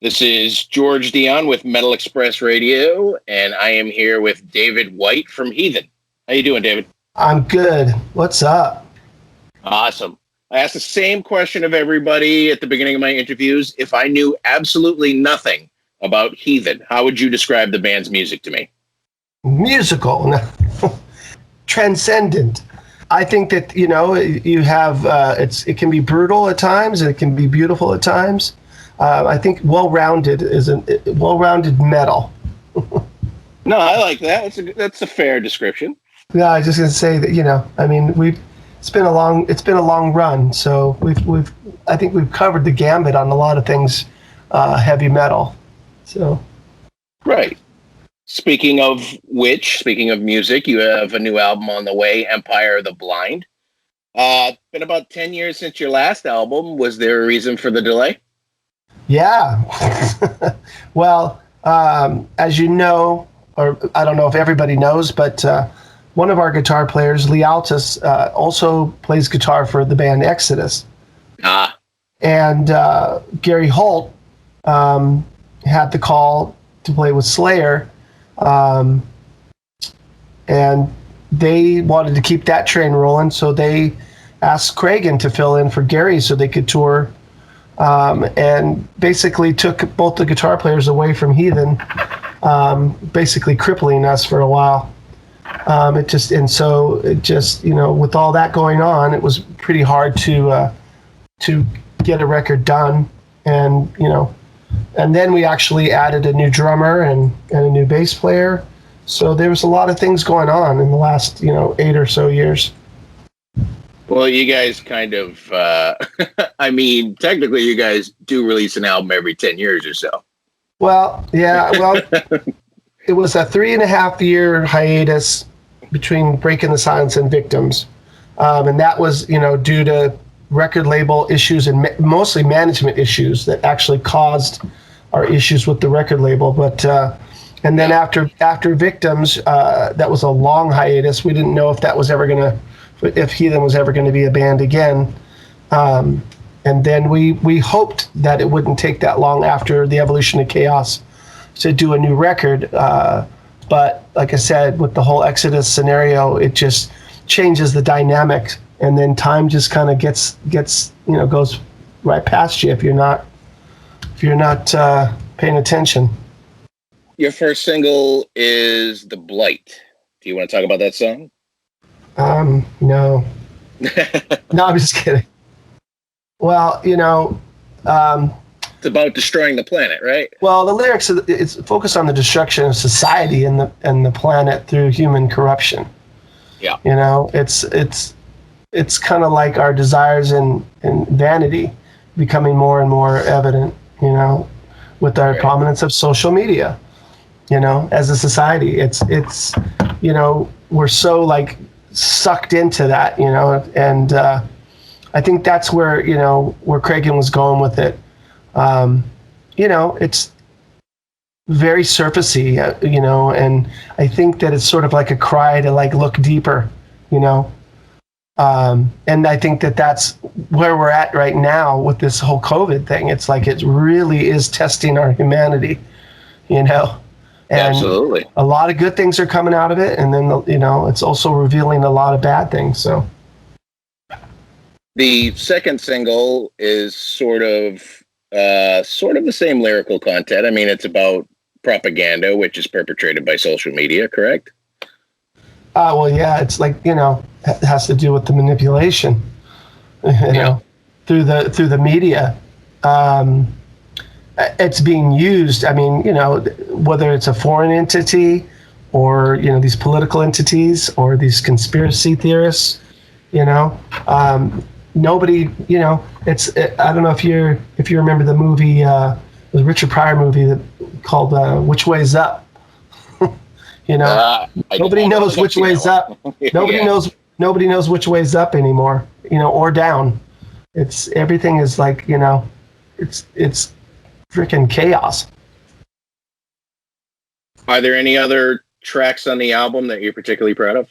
This is George Dionne with Metal Express Radio, and I am here with David White from Heathen. How you doing, David? I'm good. What's up? Awesome. I ask the same question of everybody at the beginning of my interviews. If I knew absolutely nothing about Heathen, how would you describe the band's music to me? Musical. Transcendent. I think that, you have, it can be brutal at times, and it can be beautiful at times. I think well-rounded is well-rounded metal. No, I like that. That's a fair description. Yeah, I was just gonna say that it's been a long run. So I think we've covered the gambit on a lot of things, heavy metal. So right. Speaking of music, you have a new album on the way, Empire of the Blind. Been about 10 years since your last album. Was there a reason for the delay? Yeah. Well, as you know, or I don't know if everybody knows, but one of our guitar players, Lee Altus, also plays guitar for the band Exodus. And Gary Holt had the call to play with Slayer, and they wanted to keep that train rolling, so they asked Cragen to fill in for Gary so they could tour. And basically took both the guitar players away from Heathen, basically crippling us for a while. With all that going on, it was pretty hard to get a record done. And then we actually added a new drummer and a new bass player. So there was a lot of things going on in the last, 8 or so years. Well, you guys kind of, technically you guys do release an album every 10 years or so. Well, yeah, it was a 3.5-year hiatus between Breaking the Silence and Victims. And that was, due to record label issues and mostly management issues that actually caused our issues with the record label. But, and then after Victims, that was a long hiatus. We didn't know if Heathen was ever going to be a band again. And then we hoped that it wouldn't take that long after the Evolution of Chaos to do a new record. But like I said, with the whole Exodus scenario, it just changes the dynamic, and then time just kind of gets goes right past you if you're not paying attention. Your first single is The Blight. Do you want to talk about that song? No. No, I'm just kidding. Well, it's about destroying the planet, right? Well, the lyrics, it's focused on the destruction of society and the planet through human corruption. Yeah. It's kind of like our desires and vanity becoming more and more evident, with our prominence of social media, as a society. It's we're so sucked into that, and I think that's where Cragen was going with it. It's very surfacey, and I think that it's sort of like a cry to look deeper, and I think that that's where we're at right now with this whole COVID thing. It's like it really is testing our humanity, And absolutely, a lot of good things are coming out of it, and then it's also revealing a lot of bad things. So, the second single is sort of the same lyrical content. I mean, it's about propaganda, which is perpetrated by social media, correct? Well, yeah, it's it has to do with the manipulation, through the media. It's being used. I mean, whether it's a foreign entity or these political entities or these conspiracy theorists, nobody. I don't know if you remember the movie, the Richard Pryor movie called "Which Way's Up." Nobody knows which way's up. Nobody knows which way's up anymore. Or down. Everything is it's freaking chaos. Are there any other tracks on the album that you're particularly proud of?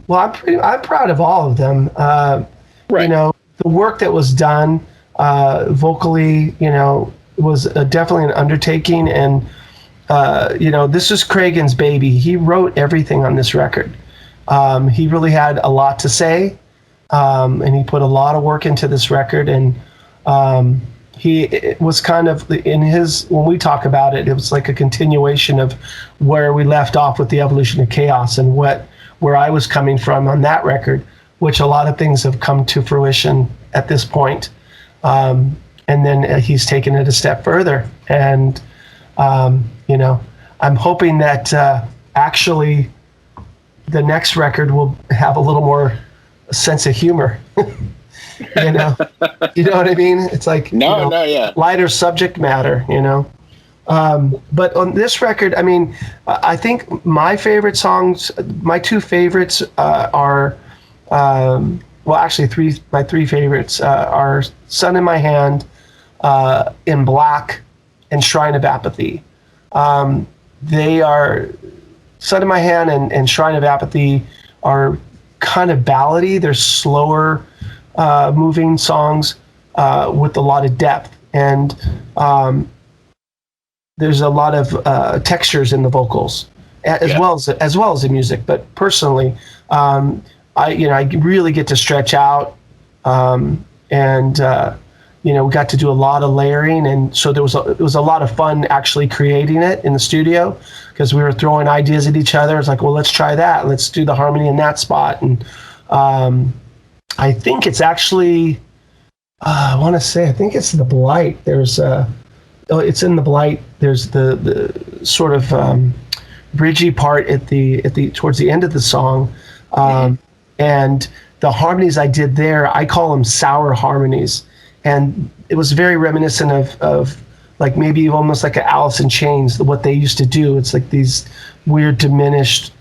Well, I'm proud of all of them. Right. The work that was done vocally, definitely an undertaking. And this is Cragen's baby. He wrote everything on this record. He really had a lot to say, and he put a lot of work into this record. And it was kind of when we talk about it, it was like a continuation of where we left off with the Evolution of Chaos and where I was coming from on that record, which a lot of things have come to fruition at this point. And then he's taken it a step further. And, I'm hoping that actually the next record will have a little more sense of humor. You know what I mean? It's like yeah, lighter subject matter. But on this record, I mean, I think my favorite songs, my two favorites are, actually my three favorites are "Sun in My Hand," "In Black," and "Shrine of Apathy." They are "Sun in My Hand" and "Shrine of Apathy" are kind of ballady. They're slower moving songs with a lot of depth, and there's a lot of textures in the vocals as well as the music. But personally, I really get to stretch out, and we got to do a lot of layering, and so it was a lot of fun actually creating it in the studio, because we were throwing ideas at each other. It's like, well, let's try that. Let's do the harmony in that spot. And I think it's actually, I think it's the Blight. There's it's in the Blight. There's the sort of bridgy part at the towards the end of the song, and the harmonies I did there, I call them sour harmonies, and it was very reminiscent of like maybe almost like an Alice in Chains, what they used to do. It's like these weird diminished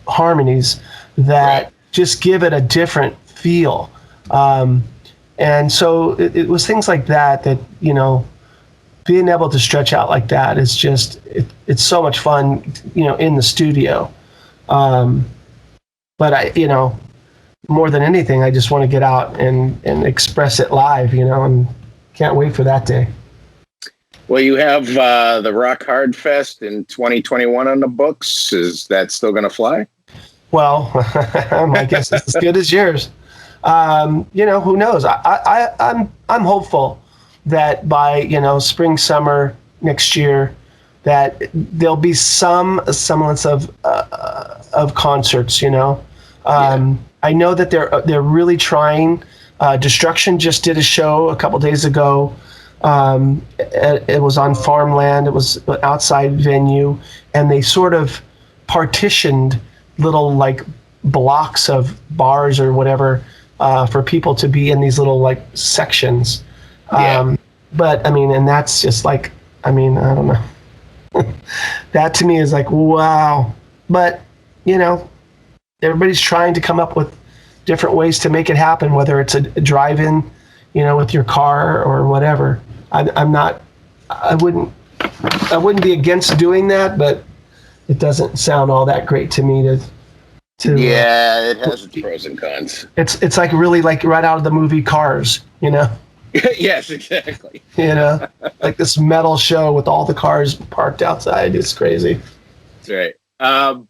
harmonies that just give it a different feel. And so it was things like that, being able to stretch out like that is just, it's so much fun, in the studio. But I, more than anything, I just want to get out and express it live, and can't wait for that day. Well, you have the Rock Hard Fest in 2021 on the books. Is that still going to fly? Well, my guess is as good as yours. Who knows? I'm hopeful that by spring, summer next year, that there'll be some semblance of concerts. I know that they're really trying. Destruction just did a show a couple days ago. It was on farmland. It was an outside venue, and they sort of partitioned little like blocks of bars or whatever for people to be in these little like sections. But I mean, and that's just like, I don't know. That to me is like, wow. But everybody's trying to come up with different ways to make it happen, whether it's a drive-in, with your car or whatever. I wouldn't be against doing that, but it doesn't sound all that great to me to it has its pros and cons. It's like really like right out of the movie Cars, Yes, exactly. Like this metal show with all the cars parked outside. It's crazy. That's right.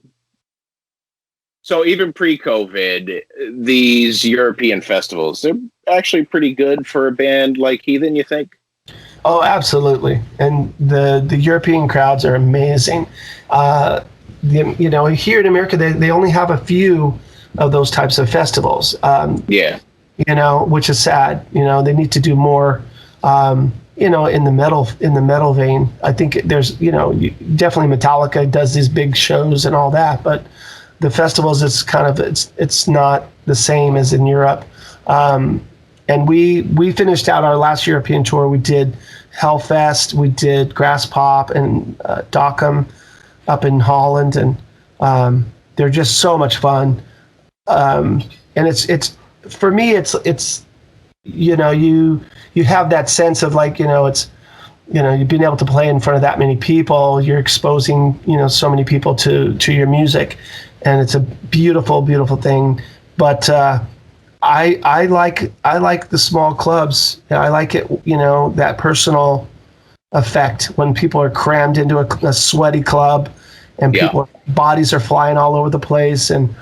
So even pre-COVID, these European festivals, they're actually pretty good for a band like Heathen, you think? Oh, absolutely. And the European crowds are amazing. Here in America, they only have a few of those types of festivals. Which is sad. They need to do more. In the metal vein. I think there's definitely Metallica does these big shows and all that, but the festivals, it's not the same as in Europe. And we finished out our last European tour. We did Hellfest, we did Grass Pop and Dockham up in Holland, and they're just so much fun. And it's for me, it's you have that sense of like it's you've been able to play in front of that many people. You're exposing so many people to your music, and it's a beautiful, beautiful thing. But I like the small clubs. I like it, that personal effect when people are crammed into a sweaty club, and people bodies are flying all over the place, and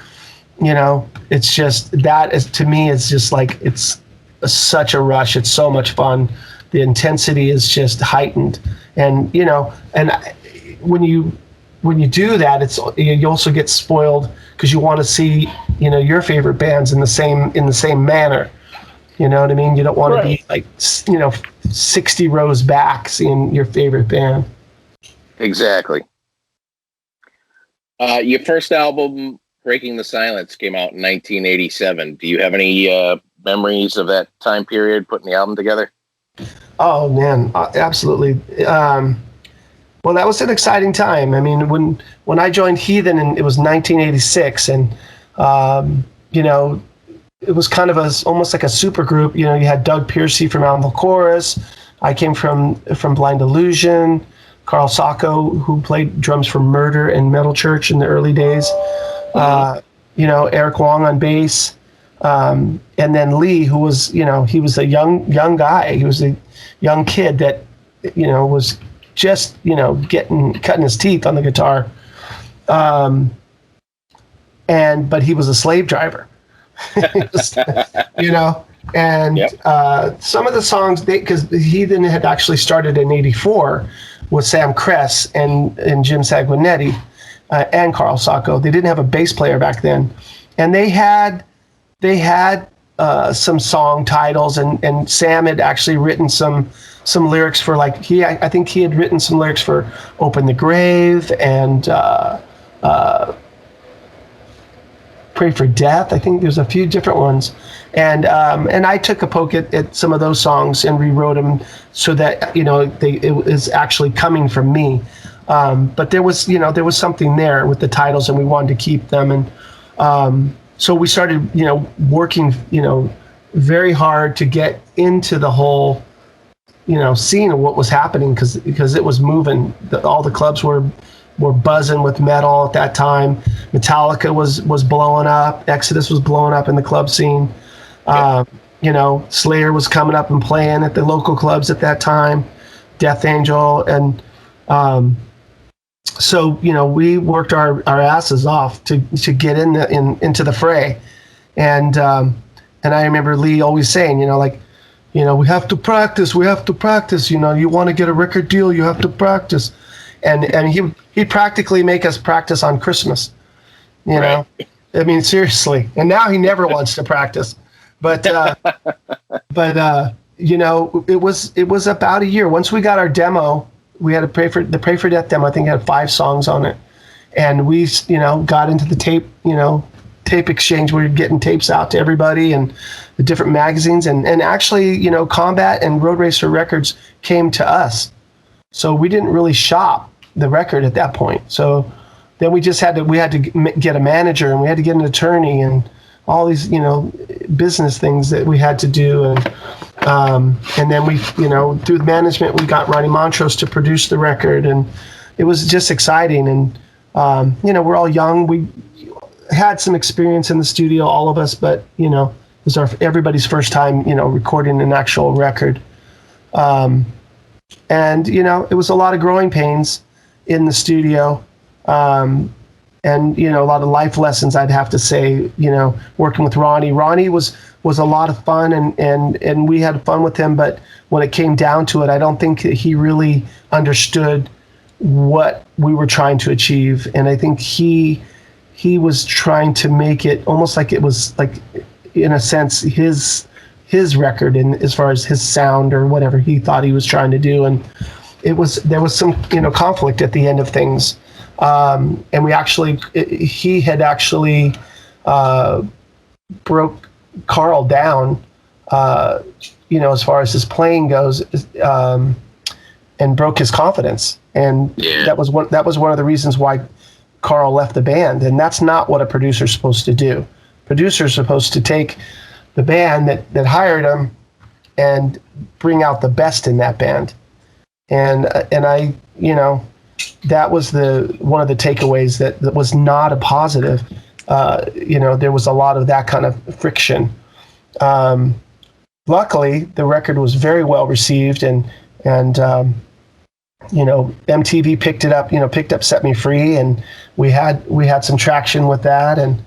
it's just that is, to me, it's just like it's such a rush. It's so much fun. The intensity is just heightened, and when you do that, you also get spoiled because you want to see your favorite bands in the same manner. You know what I mean? You don't want to be like 60 rows back seeing your favorite band. Exactly. Your first album, Breaking the Silence, came out in 1987. Do you have any memories of that time period, putting the album together? Oh man, absolutely. Well, that was an exciting time. I mean, when I joined Heathen, and it was 1986, and it was kind of almost like a super group. You had Doug Piercy from Animal Chorus. I came from Blind Illusion. Carl Sacco, who played drums for Murder and Metal Church in the early days. Eric Wong on bass. And then Lee, who was, he was a young guy. He was a young kid that, was just, cutting his teeth on the guitar. But he was a slave driver. Some of the songs, because Heathen had actually started in '84 with Sam Kress and Jim Sanguinetti and Carl Sacco. They didn't have a bass player back then, and they had some song titles, and Sam had actually written some lyrics for, like, I think he had written some lyrics for Open the Grave and Pray for Death. I think there's a few different ones, and I took a poke at some of those songs and rewrote them so that it was actually coming from me. But there was something there with the titles, and we wanted to keep them, and so we started working very hard to get into the whole scene of what was happening, because it was moving. All the clubs were buzzing with metal at that time. Metallica was blowing up. Exodus was blowing up in the club scene. Slayer was coming up and playing at the local clubs at that time. Death Angel, and so we worked our asses off to get into the fray. And I remember Lee always saying, we have to practice. We have to practice. You want to get a record deal, you have to practice. And he'd practically make us practice on Christmas, Right. I mean, seriously. And now he never wants to practice, but it was about a year. Once we got our demo, we had to Pray for Death demo. I think it had 5 songs on it, and we got into the tape exchange. We were getting tapes out to everybody and the different magazines, and actually Combat and Road Racer Records came to us. So we didn't really shop the record at that point. So then we had to get a manager, and we had to get an attorney, and all these business things that we had to do, and then we through the management we got Ronnie Montrose to produce the record, and it was just exciting. And we're all young. We had some experience in the studio, all of us, but it was everybody's first time recording an actual record. And it was a lot of growing pains in the studio, and a lot of life lessons, I'd have to say. Working with Ronnie was a lot of fun, and we had fun with him. But when it came down to it, I don't think that he really understood what we were trying to achieve, and I think he was trying to make it almost like it was, like, in a sense, his record, in as far as his sound or whatever he thought he was trying to do. And there was some conflict at the end of things, and he had actually broke Carl down, as far as his playing goes, and broke his confidence, and that was one of the reasons why Carl left the band. And that's not what a producer's supposed to do. Producer's supposed to take the band that hired him and bring out the best in that band. And I, that was one of the takeaways that was not a positive. There was a lot of that kind of friction. Luckily, the record was very well received, and MTV picked it up. Picked up "Set Me Free," and we had some traction with that, and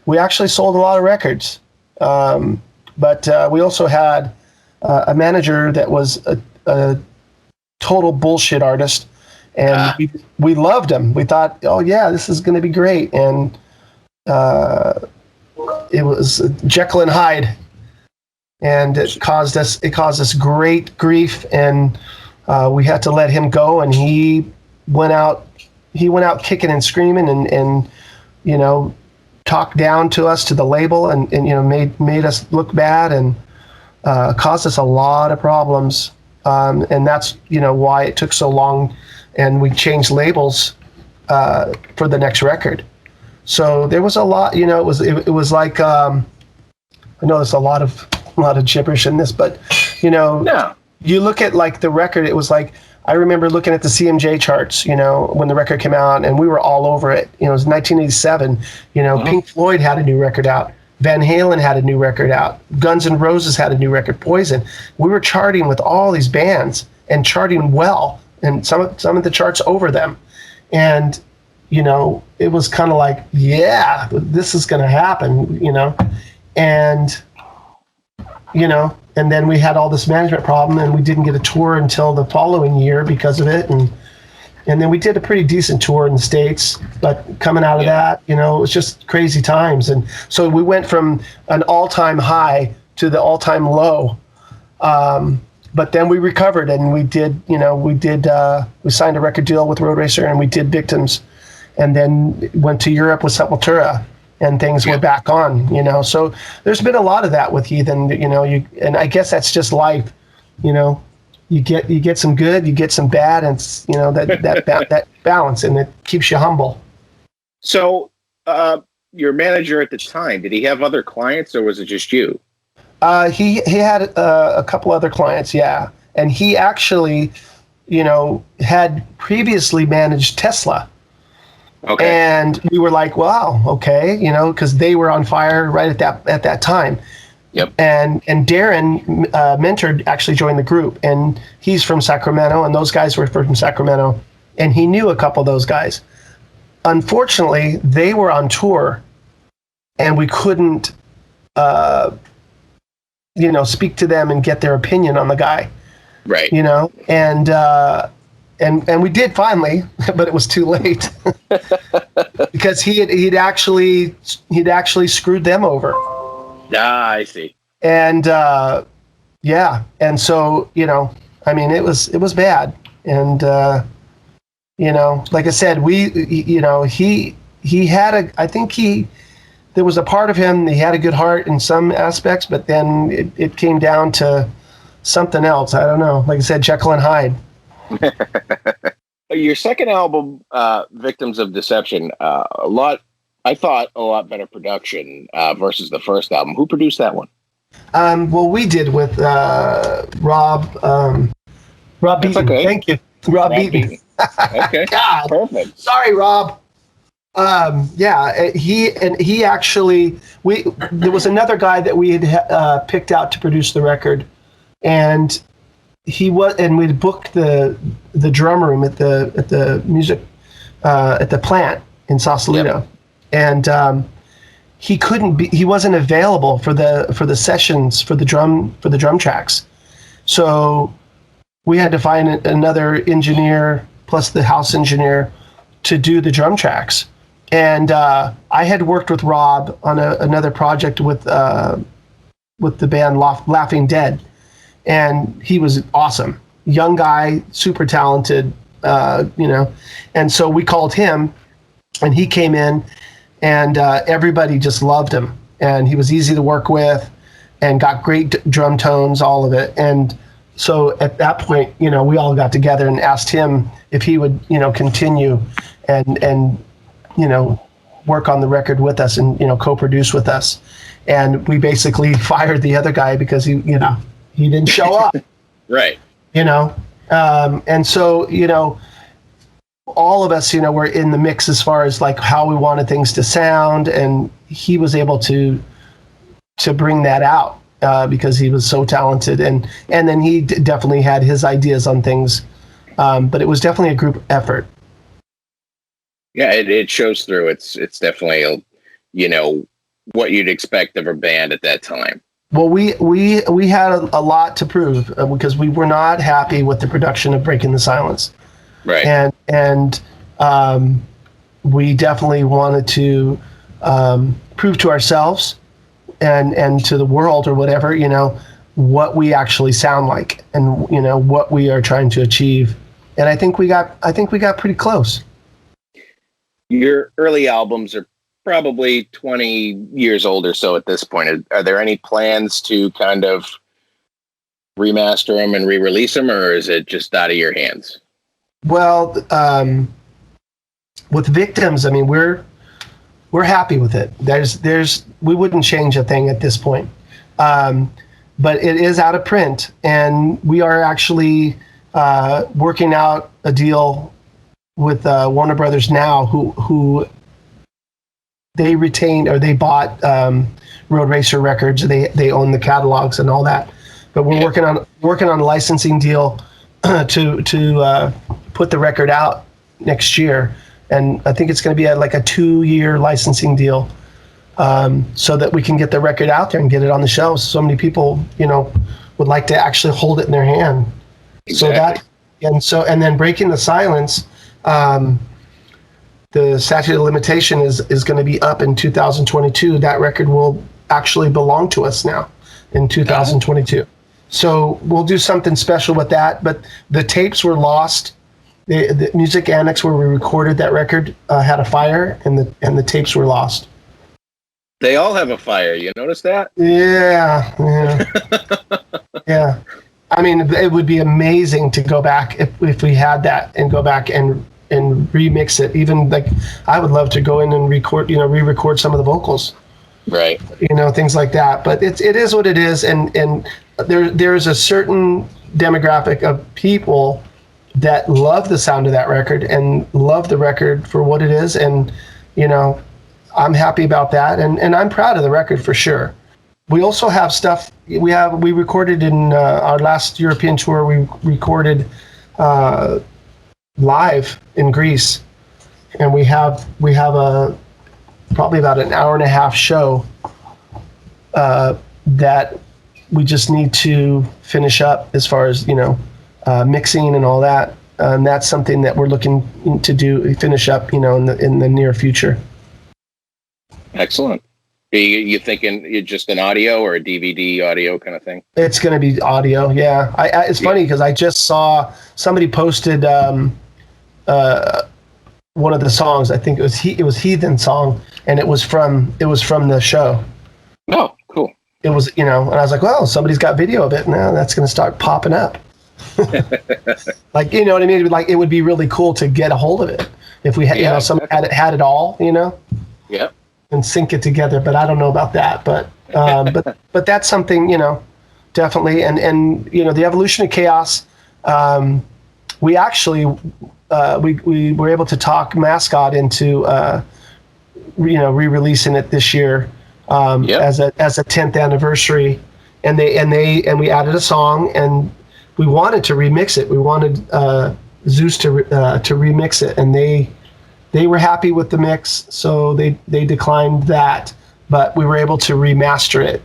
we actually sold a lot of records. But we also had a manager that was a total bullshit artist, and we loved him. We thought, oh yeah, this is going to be great, and it was Jekyll and Hyde, and it caused us great grief, and we had to let him go, and he went out kicking and screaming, and talked down to us, to the label, and made us look bad, and caused us a lot of problems, and that's why it took so long, and we changed labels for the next record. So there was a lot, it was like, I know there's a lot of gibberish in this, but No. you look at like the record, it was like, I remember looking at the CMJ charts, when the record came out, and we were all over it. It was 1987. Pink Floyd had a new record out. Van Halen had a new record out. Guns N' Roses had a new record, Poison. We were charting with all these bands and charting well, and some of the charts over them. And, it was kind of like, yeah, this is going to happen, and, and then we had all this management problem, and we didn't get a tour until the following year because of it. And then we did a pretty decent tour in the States, but coming out of that, it was just crazy times. And so we went from an all-time high to the all-time low. But then we recovered, and we signed a record deal with Road Racer, and we did Victims, and then went to Europe with Sepultura, and things were back on, So there's been a lot of that with Heathen, and I guess that's just life, You get some good, you get some bad, and it's, that balance, and it keeps you humble. So, your manager at the time, did he have other clients, or was it just you? He had a couple other clients, yeah, and he actually, had previously managed Tesla. Okay. And we were like, wow, okay, because they were on fire right at that time. Yep. And Darren Mentor actually joined the group, and he's from Sacramento, and those guys were from Sacramento, and he knew a couple of those guys. Unfortunately, they were on tour, and we couldn't, speak to them and get their opinion on the guy. Right. And we did finally, but it was too late because he'd actually screwed them over. I see. And and so it was bad, and like I said, he had there was a part of him, he had a good heart in some aspects, but then it came down to something else. I don't know. Like I said, Jekyll and Hyde. Your second album, Victims of Deception, I thought a lot better production versus the first album. Who produced that one? Well, we did with Rob Beaton. Okay. Thank you, Rob Beaton. Okay. God, perfect. Sorry, Rob. He actually, there was another guy that we had picked out to produce the record, and we'd booked the drum room at the music at the plant in Sausalito. Yep. And he wasn't available for the sessions for the drum tracks, so we had to find another engineer plus the house engineer to do the drum tracks. And I had worked with Rob on another project with the band Laughing Dead, and he was awesome, young guy, super talented, and so we called him, and he came in, and everybody just loved him, and he was easy to work with, and got great drum tones, all of it. And so at that point, we all got together and asked him if he would, continue and work on the record with us and, co-produce with us. And we basically fired the other guy because he didn't show up. Right. And so, all of us, were in the mix as far as like how we wanted things to sound, and he was able to bring that out. because he was so talented, and then he definitely had his ideas on things, but it was definitely a group effort. Yeah, it shows through. It's definitely what you'd expect of a band at that time. Well, we had a lot to prove because we were not happy with the production of Breaking the Silence, right? And we definitely wanted to prove to ourselves and to the world or whatever, what we actually sound like and what we are trying to achieve. And I think we got pretty close. Your early albums are probably 20 years old or so at this point. Are there any plans to kind of remaster them and re-release them, or is it just out of your hands? Well, with Victims, I mean, we're happy with it. We wouldn't change a thing at this point. But it is out of print, and we are actually working out a deal with Warner Brothers now, who they retained or they bought Road Racer Records. They own the catalogs and all that. But we're working on a licensing deal to put the record out next year, and I think it's going to be like a 2-year licensing deal, so that we can get the record out there and get it on the shelves. So many people, would like to actually hold it in their hand. Exactly. And then Breaking the Silence. The statute of limitation is going to be up in 2022. That record will actually belong to us now in 2022. So we'll do something special with that. But the tapes were lost. The Music Annex where we recorded that record had a fire, and the tapes were lost. They all have a fire. You notice that? Yeah. Yeah. I mean, it would be amazing to go back if we had that and go back and remix it. Even like I would love to go in and record, re-record some of the vocals, right? Things like that. But it is what it is, and there's a certain demographic of people that love the sound of that record and love the record for what it is, and I'm happy about that, and I'm proud of the record for sure. We also have stuff we recorded in our last European tour. We recorded live in Greece, and we have a probably about an hour and a half show that we just need to finish up as far as mixing and all that, and that's something that we're looking to finish up in the near future. Excellent. Are you thinking you're just an audio or a DVD audio kind of thing? It's going to be audio, yeah. It's funny because I just saw somebody posted one of the songs. I think it was Heathen song, and it was from the show. Oh, cool. It was, and I was like, well, somebody's got video of it now. That's going to start popping up. Like, you know what I mean? Like, it would be really cool to get a hold of it if we had, somebody had it all, Yeah. and sync it together. But I don't know about that. But but that's something, definitely. And the Evolution of Chaos. We actually we were able to talk Mascot into re-releasing it this year as a 10th anniversary, and we added a song, and we wanted to remix it. We wanted Zeus to remix it, and they were happy with the mix, so they declined that, but we were able to remaster it,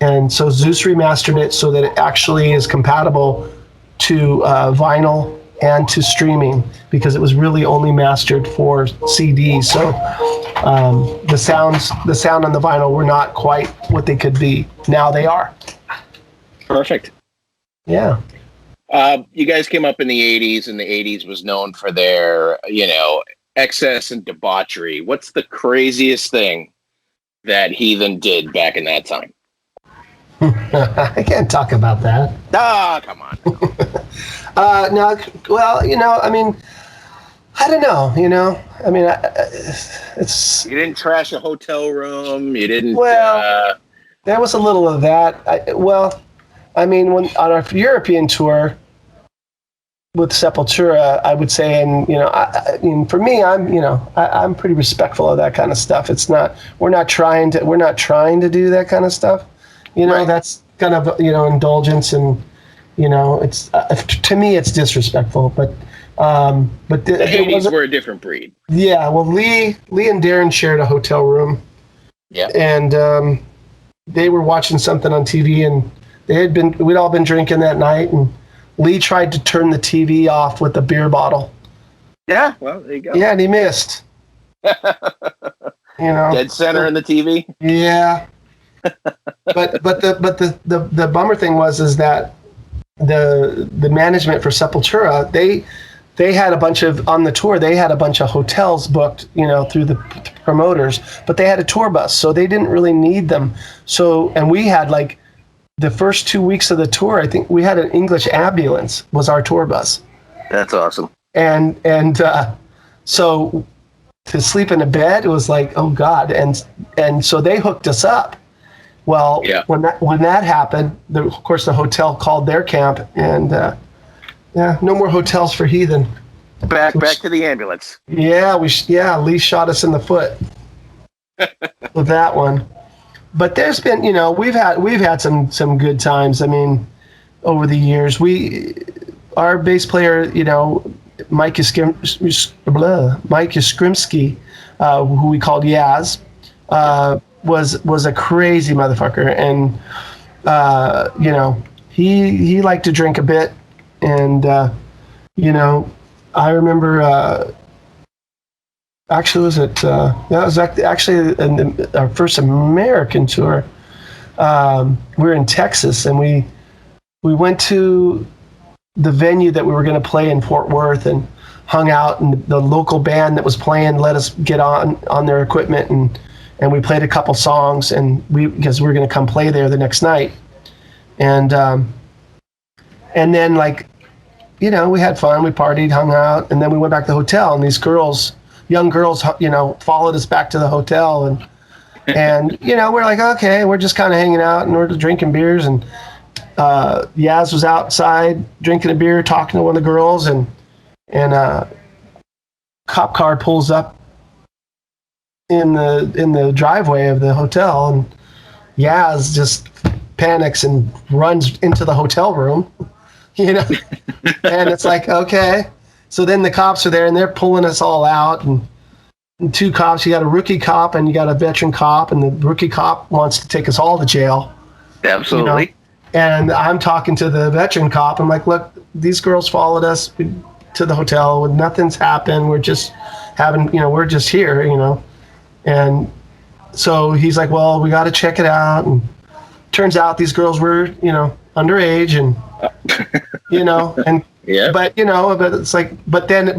and so Zeus remastered it so that it actually is compatible to vinyl and to streaming, because it was really only mastered for CDs. So the sound on the vinyl were not quite what they could be. Now they are. Perfect. Yeah. You guys came up in the 80s, and the 80s was known for their, excess and debauchery. What's the craziest thing that Heathen did back in that time? I can't talk about that. Ah, come on. No, well, I mean, I don't know, I mean, it's... You didn't trash a hotel room, you didn't... Well, there was a little of that. I mean, when on our European tour with Sepultura, I would say, and, I mean, for me, I'm pretty respectful of that kind of stuff. It's not, we're not trying to do that kind of stuff. Right. kind of, indulgence, and, it's to me it's disrespectful, but the 80s were a different breed. Yeah, well, Lee and Darren shared a hotel room. Yeah. And they were watching something on TV, and we'd all been drinking that night, and Lee tried to turn the TV off with a beer bottle. Yeah, well, there you go. Yeah, and he missed. Dead center in the TV. Yeah. but the bummer thing is that the management for Sepultura, they had a bunch of, on the tour, they had a bunch of hotels booked, through the promoters, but they had a tour bus, so they didn't really need them. So, and we had like the first 2 weeks of the tour, I think we had an English ambulance was our tour bus. That's awesome. And so to sleep in a bed, it was like, oh God. And so they hooked us up. Well, yeah. when that happened, of course the hotel called their camp, and no more hotels for Heathen. Back to the ambulance. Yeah, Lee shot us in the foot with that one. But there's been, we've had some good times. I mean, over the years, our bass player, Mike Yskrimsky, who we called Yaz, was a crazy motherfucker, and he liked to drink a bit, and I remember actually that was actually our first American tour. We were in Texas, and we went to the venue that we were going to play in Fort Worth, and hung out, and the local band that was playing let us get on their equipment, and we played a couple songs, and because we were going to come play there the next night, and then we had fun, we partied, hung out, and then we went back to the hotel, and these young girls followed us back to the hotel, and we're like, okay, we're just kind of hanging out, and we're drinking beers, and Yaz was outside drinking a beer, talking to one of the girls, and a cop car pulls up in the driveway of the hotel, and Yaz just panics and runs into the hotel room, and it's like, okay. So then the cops are there, and they're pulling us all out, and two cops. You got a rookie cop and you got a veteran cop, and the rookie cop wants to take us all to jail. Absolutely. And I'm talking to the veteran cop. I'm like, look, these girls followed us to the hotel. Nothing's happened. We're just we're just here, And so he's like, well, we got to check it out. And turns out these girls were, underage, and, and yeah. But it's like, but then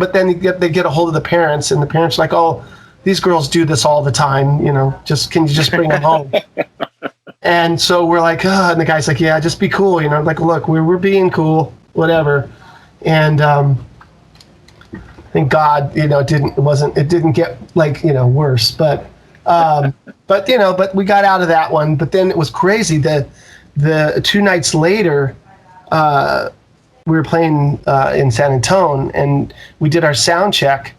they get a hold of the parents, and the parents are like, oh, these girls do this all the time. Can you just bring them home? And so we're like, and the guy's like, yeah, just be cool. Like, look, we're being cool, whatever. And thank God, it didn't get worse, but we got out of that one. But then it was crazy. The 2 nights later, we were playing in San Antonio, and we did our sound check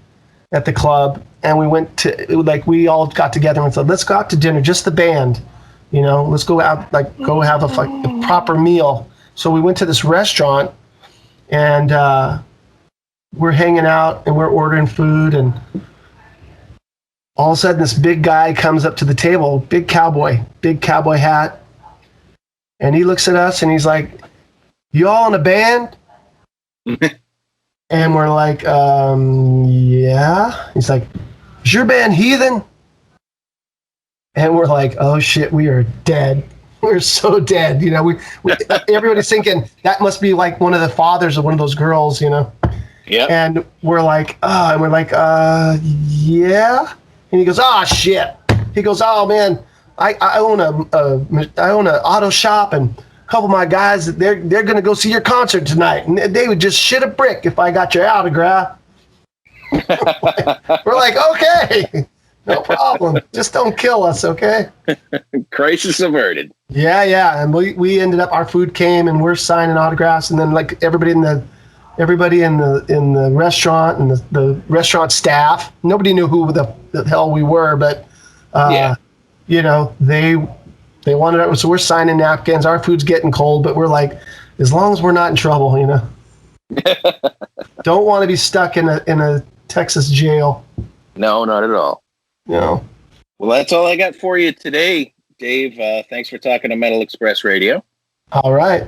at the club, and we went to, we all got together and said, let's go out to dinner, just the band, let's go out, go have a proper meal. So we went to this restaurant, and we're hanging out, and we're ordering food, and all of a sudden this big guy comes up to the table, big cowboy hat, and he looks at us, and he's like, you all in a band? And we're like, yeah. He's like, is your band Heathen? And we're like, oh shit, we are dead. We're so dead. Everybody's thinking that must be like one of the fathers of one of those girls, Yeah. And we're like, yeah. And he goes, oh shit. He goes, oh man, I own a auto shop, and a couple of my guys, they're going to go see your concert tonight, and they would just shit a brick if I got your autograph. We're like, okay, no problem. Just don't kill us, okay? Crisis averted. Yeah. And we ended up, our food came, and we're signing autographs, and then everybody in the restaurant, and the restaurant staff, nobody knew who the hell we were, but they They wanted it, so we're signing napkins. Our food's getting cold, but we're like, as long as we're not in trouble, you know. Don't want to be stuck in a Texas jail. No, not at all. No. Well, that's all I got for you today, Dave. Thanks for talking to Metal Express Radio. All right.